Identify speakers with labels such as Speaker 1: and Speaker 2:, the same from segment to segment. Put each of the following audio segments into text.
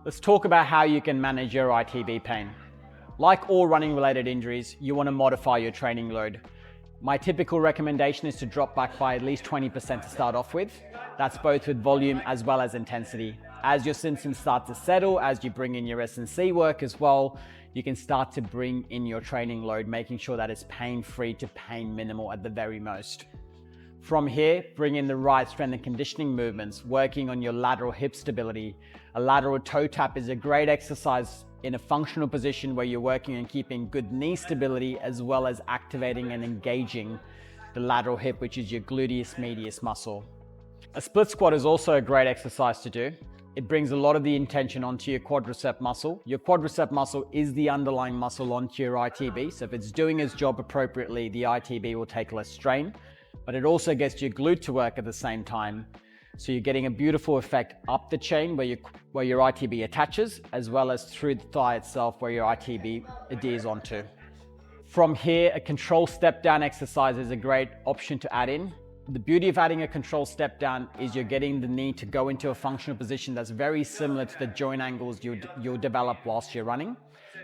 Speaker 1: Let's talk about how you can manage your ITB pain. Like all running related injuries, you want to modify your training load. My typical recommendation is to drop back by at least 20% to start off with. That's both with volume as well as intensity. As your symptoms start to settle, as you bring in your S&C work as well, you can start to bring in your training load, making sure that it's pain-free to pain minimal at the very most. From here, bring in the right strength and conditioning movements, working on your lateral hip stability. A lateral toe tap is a great exercise in a functional position where you're working on keeping good knee stability as well as activating and engaging the lateral hip, which is your gluteus medius muscle. A split squat is also a great exercise to do. It brings a lot of the intention onto your quadricep muscle. Your quadricep muscle is the underlying muscle onto your ITB, so if it's doing its job appropriately, the ITB will take less strain. But it also gets your glute to work at the same time. So you're getting a beautiful effect up the chain where your ITB attaches, as well as through the thigh itself where your ITB adheres onto. From here, a control step down exercise is a great option to add in. The beauty of adding a control step down is you're getting the knee to go into a functional position that's very similar to the joint angles you'll develop whilst you're running.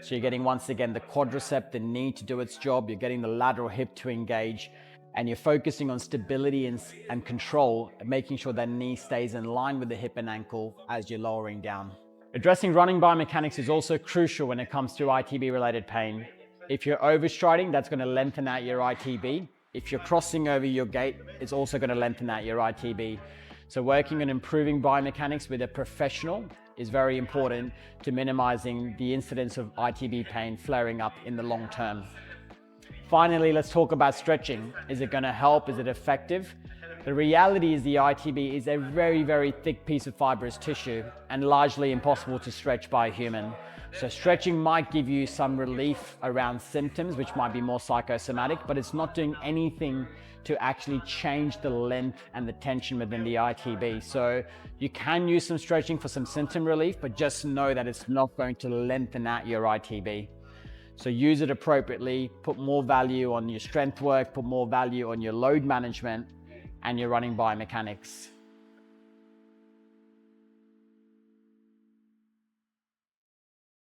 Speaker 1: So you're getting, once again, the quadricep, the knee to do its job. You're getting the lateral hip to engage. And you're focusing on stability and control, making sure that knee stays in line with the hip and ankle as you're lowering down. Addressing running biomechanics is also crucial when it comes to ITB-related pain. If you're overstriding, that's going to lengthen out your ITB. If you're crossing over your gait, it's also going to lengthen out your ITB. So working on improving biomechanics with a professional is very important to minimizing the incidence of ITB pain flaring up in the long term. Finally, let's talk about stretching. Is it going to help? Is it effective? The reality is the ITB is a very, very thick piece of fibrous tissue and largely impossible to stretch by a human. So stretching might give you some relief around symptoms, which might be more psychosomatic, but it's not doing anything to actually change the length and the tension within the ITB. So you can use some stretching for some symptom relief, but just know that it's not going to lengthen out your ITB. So use it appropriately, put more value on your strength work, put more value on your load management and your running biomechanics.